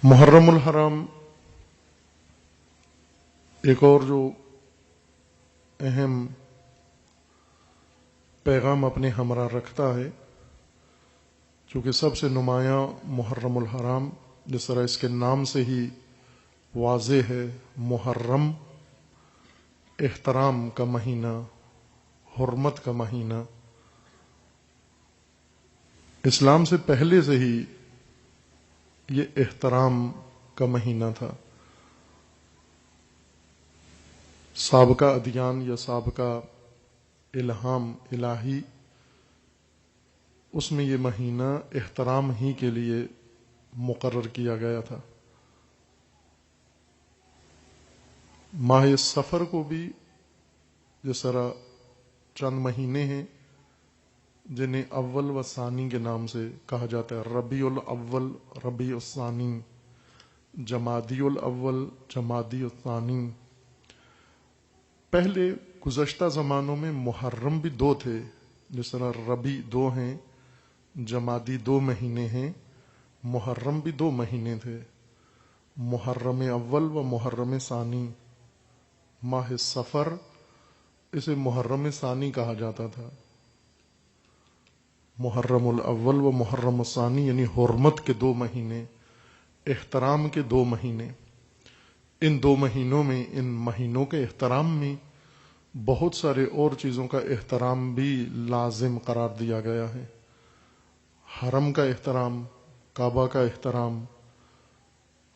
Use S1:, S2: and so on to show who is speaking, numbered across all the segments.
S1: محرم الحرام ایک اور جو اہم پیغام اپنے ہمراہ رکھتا ہے، چونکہ سب سے نمایاں محرم الحرام جس طرح اس کے نام سے ہی واضح ہے، محرم احترام کا مہینہ، حرمت کا مہینہ، اسلام سے پہلے سے ہی یہ احترام کا مہینہ تھا۔ سابقہ ادیان یا سابقہ الہام الہی، اس میں یہ مہینہ احترام ہی کے لیے مقرر کیا گیا تھا۔ ماہ سفر کو بھی جس طرح چند مہینے ہیں جنہیں اول و ثانی کے نام سے کہا جاتا ہے، ربیع الاول، ربیع الثانی، جمادی الاول، جمادی الثانی۔ پہلے گزشتہ زمانوں میں محرم بھی دو تھے، جس طرح ربیع دو ہیں، جمادی دو مہینے ہیں، محرم بھی دو مہینے تھے، محرم اول و محرم ثانی۔ ماہ سفر اسے محرم ثانی کہا جاتا تھا۔ محرم الاول و محرم الثانی یعنی حرمت کے دو مہینے، احترام کے دو مہینے۔ ان دو مہینوں میں، ان مہینوں کے احترام میں بہت سارے اور چیزوں کا احترام بھی لازم قرار دیا گیا ہے۔ حرم کا احترام، کعبہ کا احترام،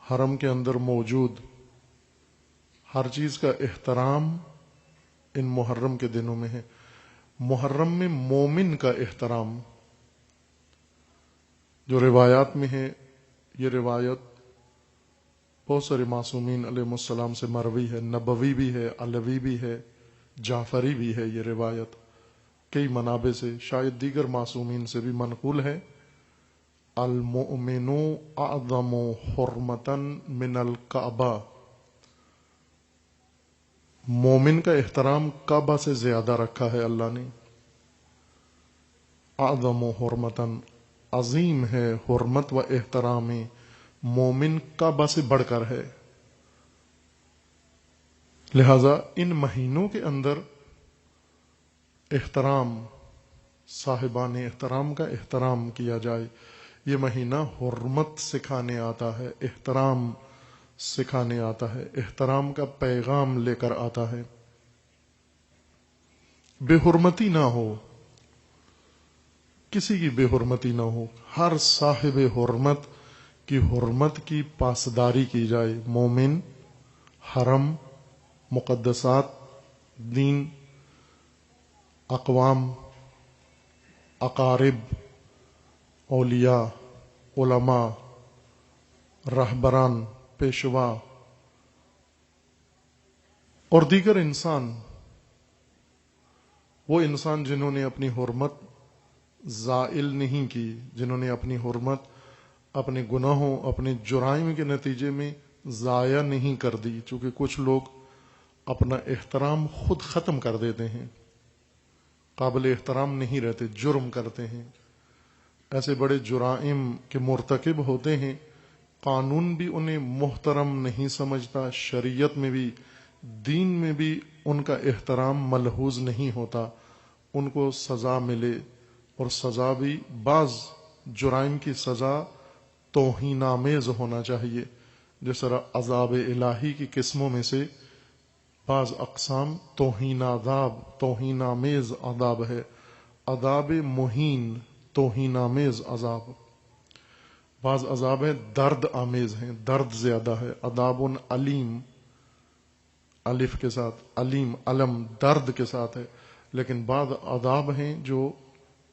S1: حرم کے اندر موجود ہر چیز کا احترام ان محرم کے دنوں میں ہے۔ محرم میں مومن کا احترام جو روایات میں ہے، یہ روایت بہت سارے معصومین علیہ السلام سے مروی ہے، نبوی بھی ہے، علوی بھی ہے، جعفری بھی ہے۔ یہ روایت کئی منابع سے، شاید دیگر معصومین سے بھی منقول ہے۔ المؤمن اعظم حرمتا من الکعبہ، مومن کا احترام کعبہ سے زیادہ رکھا ہے اللہ نے۔ اعظم حرمتا، عظیم ہے حرمت و احترام مومن، کعبہ سے بڑھ کر ہے۔ لہذا ان مہینوں کے اندر احترام، صاحبان احترام کا احترام کیا جائے۔ یہ مہینہ حرمت سکھانے آتا ہے، احترام سکھانے آتا ہے، احترام کا پیغام لے کر آتا ہے۔ بے حرمتی نہ ہو، کسی کی بے حرمتی نہ ہو، ہر صاحب حرمت کی حرمت کی پاسداری کی جائے۔ مومن، حرم، مقدسات، دین، اقوام، اقارب، اولیاء، علماء، رہبران، پیشوا اور دیگر انسان، وہ انسان جنہوں نے اپنی حرمت زائل نہیں کی، جنہوں نے اپنی حرمت اپنے گناہوں، اپنے جرائم کے نتیجے میں ضائع نہیں کر دی۔ چونکہ کچھ لوگ اپنا احترام خود ختم کر دیتے ہیں، قابل احترام نہیں رہتے، جرم کرتے ہیں، ایسے بڑے جرائم کے مرتکب ہوتے ہیں، قانون بھی انہیں محترم نہیں سمجھتا، شریعت میں بھی، دین میں بھی ان کا احترام ملحوظ نہیں ہوتا، ان کو سزا ملے، اور سزا بھی بعض جرائم کی سزا توہین آمیز ہونا چاہیے۔ جس طرح عذاب الہی کی قسموں میں سے بعض اقسام توہین آمیز عذاب ہے، عذاب مہین، توہین آمیز عذاب۔ بعض عذاب ہیں درد آمیز ہیں، درد زیادہ ہے، عذاب علیم، الف کے ساتھ، علیم، علم، درد کے ساتھ ہے۔ لیکن بعض عذاب ہیں جو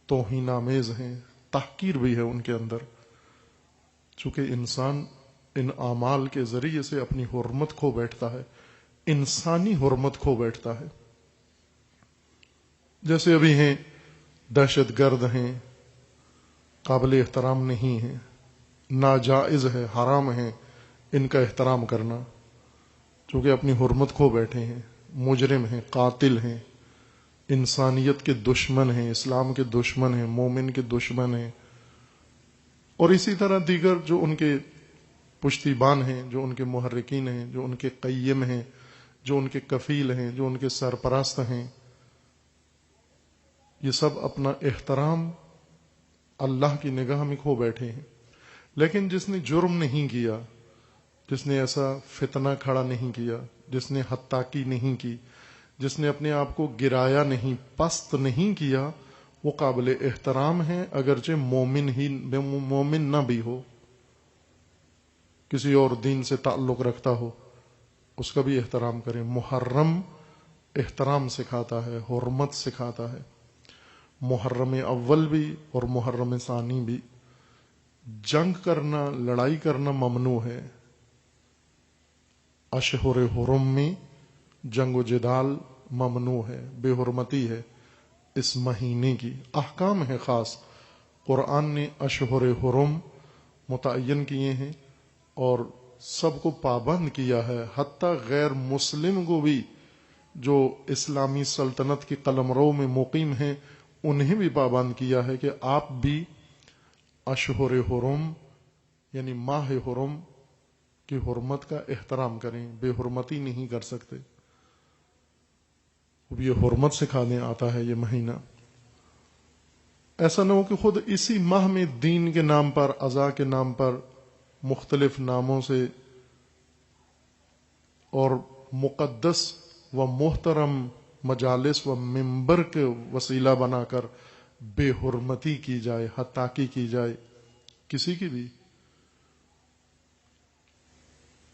S1: توہین آمیز ہیں، تحقیر بھی ہے ان کے اندر، چونکہ انسان ان اعمال کے ذریعے سے اپنی حرمت کھو بیٹھتا ہے، انسانی حرمت کھو بیٹھتا ہے۔ جیسے ابھی ہیں دہشت گرد ہیں، قابل احترام نہیں ہیں، ناجائز ہے، حرام ہے ان کا احترام کرنا، چونکہ اپنی حرمت کھو بیٹھے ہیں، مجرم ہیں، قاتل ہیں، انسانیت کے دشمن ہیں، اسلام کے دشمن ہیں، مومن کے دشمن ہیں، اور اسی طرح دیگر جو ان کے پشتیبان ہیں، جو ان کے محرکین ہیں، جو ان کے قیم ہیں، جو ان کے کفیل ہیں، جو ان کے سرپرست ہیں، یہ سب اپنا احترام اللہ کی نگاہ میں کھو بیٹھے ہیں۔ لیکن جس نے جرم نہیں کیا، جس نے ایسا فتنہ کھڑا نہیں کیا، جس نے حتاکی نہیں کی، جس نے اپنے آپ کو گرایا نہیں، پست نہیں کیا، وہ قابل احترام ہے، اگرچہ مومن نہ بھی ہو، کسی اور دین سے تعلق رکھتا ہو، اس کا بھی احترام کریں۔ محرم احترام سکھاتا ہے، حرمت سکھاتا ہے، محرم اول بھی اور محرم ثانی بھی۔ جنگ کرنا، لڑائی کرنا ممنوع ہے۔ اشہر حرم میں جنگ و جدال ممنوع ہے، بے حرمتی ہے اس مہینے کی، احکام ہے خاص۔ قرآن نے اشہر حرم متعین کیے ہیں اور سب کو پابند کیا ہے، حتیٰ غیر مسلم کو بھی جو اسلامی سلطنت کی قلمرو میں مقیم ہیں انہیں بھی پابند کیا ہے کہ آپ بھی اشہر حرم یعنی ماہ حرم کی حرمت کا احترام کریں، بے حرمتی نہیں کر سکتے۔ اب یہ حرمت سکھانے آتا ہے یہ مہینہ۔ ایسا نہ ہو کہ خود اسی ماہ میں دین کے نام پر، عزا کے نام پر مختلف ناموں سے اور مقدس و محترم مجالس و منبر کے وسیلہ بنا کر بے حرمتی کی جائے، حتاکی کی جائے کسی کی بھی،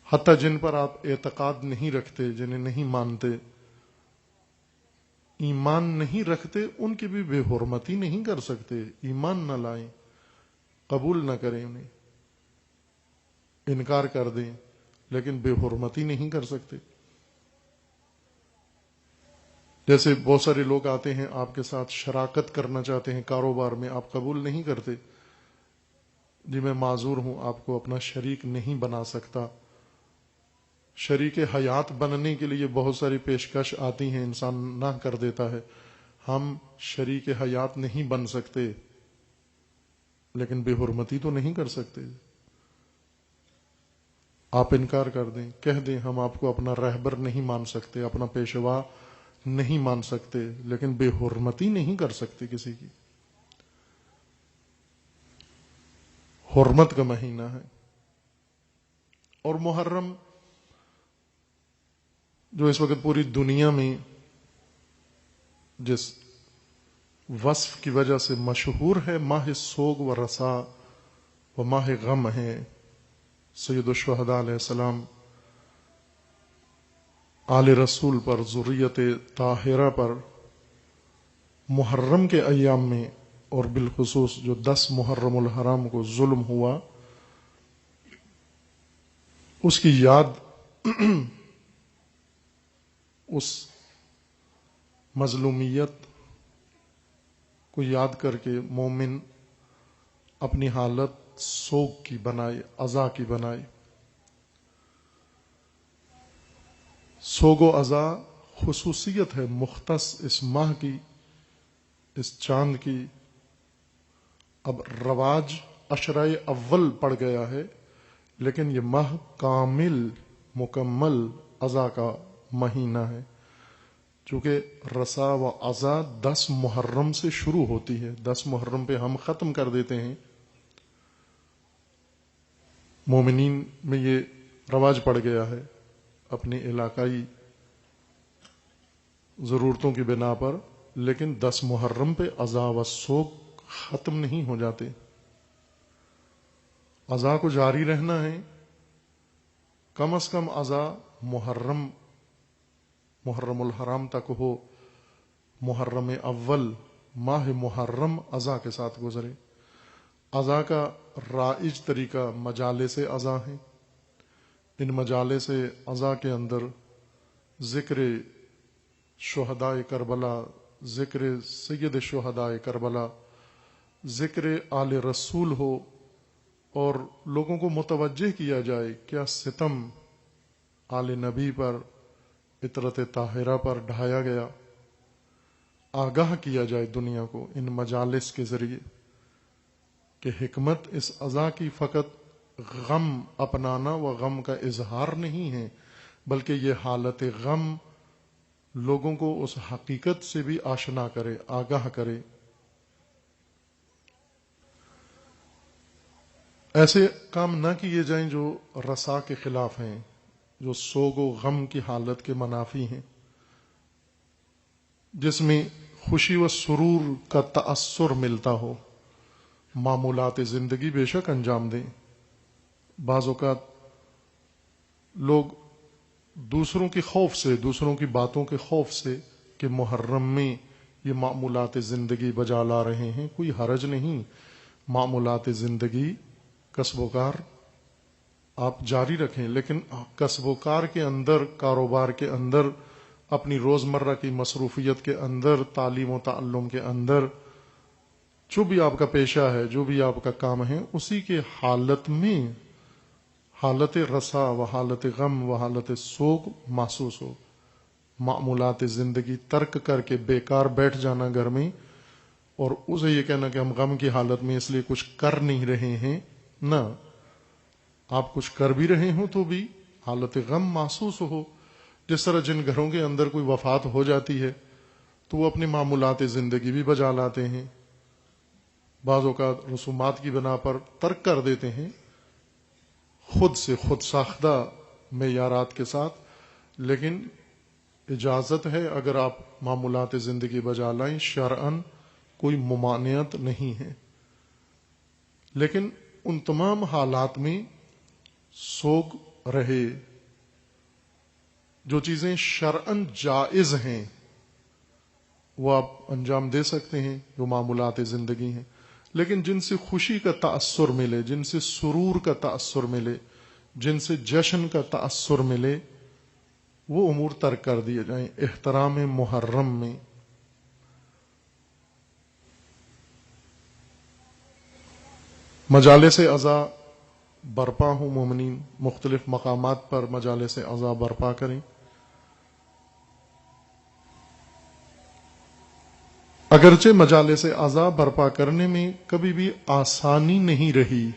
S1: حتیٰ جن پر آپ اعتقاد نہیں رکھتے، جنہیں نہیں مانتے، ایمان نہیں رکھتے، ان کی بھی بے حرمتی نہیں کر سکتے۔ ایمان نہ لائیں، قبول نہ کریں انہیں، انکار کر دیں، لیکن بے حرمتی نہیں کر سکتے۔ جیسے بہت سارے لوگ آتے ہیں آپ کے ساتھ شراکت کرنا چاہتے ہیں کاروبار میں، آپ قبول نہیں کرتے، جی میں معذور ہوں، آپ کو اپنا شریک نہیں بنا سکتا۔ شریک حیات بننے کے لیے بہت ساری پیشکش آتی ہیں، انسان نہ کر دیتا ہے۔ ہم شریک حیات نہیں بن سکتے، لیکن بے حرمتی تو نہیں کر سکتے۔ آپ انکار کر دیں، کہہ دیں ہم آپ کو اپنا رہبر نہیں مان سکتے، اپنا پیشوا نہیں مان سکتے، لیکن بے حرمتی نہیں کر سکتے کسی کی۔ حرمت کا مہینہ ہے۔ اور محرم جو اس وقت پوری دنیا میں جس وصف کی وجہ سے مشہور ہے، ماہ سوگ و رسا و ماہ غم ہے۔ سید الشہداء علیہ السلام آل رسول پر، ذریت طاہرہ پر محرم کے ایام میں، اور بالخصوص جو 10 محرم الحرام کو ظلم ہوا، اس کی یاد اس مظلومیت کو یاد کر کے مومن اپنی حالت سوگ کی بنائے، عزا کی بنائے۔ سوگ و عزا خصوصیت ہے مختص اس ماہ کی، اس چاند کی۔ اب رواج عشرۂ اول پڑ گیا ہے، لیکن یہ ماہ کامل مکمل عزا کا مہینہ ہے، چونکہ رسا و عزا 10 محرم سے شروع ہوتی ہے، 10 محرم پہ ہم ختم کر دیتے ہیں۔ مومنین میں یہ رواج پڑ گیا ہے، اپنی علاقائی ضرورتوں کی بنا پر، لیکن 10 محرم پہ عزا و سوگ ختم نہیں ہو جاتے۔ عزا کو جاری رہنا ہے، کم از کم عزا محرم الحرام تک ہو، محرم اول ماہ محرم عزا کے ساتھ گزرے۔ عزا کا رائج طریقہ مجالس عزا ہیں۔ ان مجالس عزا کے اندر ذکر شہداء کربلا، ذکر سید شہداء کربلا، ذکر آل رسول ہو، اور لوگوں کو متوجہ کیا جائے کیا ستم آل نبی پر، عطرت طاہرہ پر ڈھایا گیا، آگاہ کیا جائے دنیا کو ان مجالس کے ذریعے کہ حکمت اس عزا کی فقط غم اپنانا و غم کا اظہار نہیں ہے، بلکہ یہ حالت غم لوگوں کو اس حقیقت سے بھی آشنا کرے، آگاہ کرے۔ ایسے کام نہ کیے جائیں جو رسا کے خلاف ہیں، جو سوگ و غم کی حالت کے منافی ہیں، جس میں خوشی و سرور کا تأثر ملتا ہو۔ معمولات زندگی بے شک انجام دیں۔ بعض اوقات لوگ دوسروں کے خوف سے، دوسروں کی باتوں کے خوف سے کہ محرم میں یہ معمولات زندگی بجا لا رہے ہیں، کوئی حرج نہیں۔ معمولات زندگی، کسب و کار آپ جاری رکھیں، لیکن کسب و کار کے اندر، کاروبار کے اندر، اپنی روزمرہ کی مصروفیت کے اندر، تعلیم و تعلم کے اندر، جو بھی آپ کا پیشہ ہے، جو بھی آپ کا کام ہے، اسی کے حالت میں حالت رسا و حالت غم و حالت سوگ محسوس ہو۔ معمولات زندگی ترک کر کے بیکار بیٹھ جانا گھر میں اور اسے یہ کہنا کہ ہم غم کی حالت میں اس لیے کچھ کر نہیں رہے ہیں، نہ، آپ کچھ کر بھی رہے ہوں تو بھی حالت غم محسوس ہو۔ جس طرح جن گھروں کے اندر کوئی وفات ہو جاتی ہے تو وہ اپنی معمولات زندگی بھی بجا لاتے ہیں، بعض اوقات رسومات کی بنا پر ترک کر دیتے ہیں، خود سے خود ساختہ معیارات کے ساتھ، لیکن اجازت ہے اگر آپ معمولات زندگی بجا لائیں، شرعاً کوئی ممانعت نہیں ہے۔ لیکن ان تمام حالات میں سوگ رہے، جو چیزیں شرعاً جائز ہیں وہ آپ انجام دے سکتے ہیں، جو معمولات زندگی ہیں، لیکن جن سے خوشی کا تأثر ملے، جن سے سرور کا تأثر ملے، جن سے جشن کا تأثر ملے، وہ امور ترک کر دیے جائیں۔ احترام محرم میں مجالس عزا برپا ہوں، مومنین مختلف مقامات پر مجالس عزا برپا کریں۔ اگرچہ مجالس عزا برپا کرنے میں کبھی بھی آسانی نہیں رہی،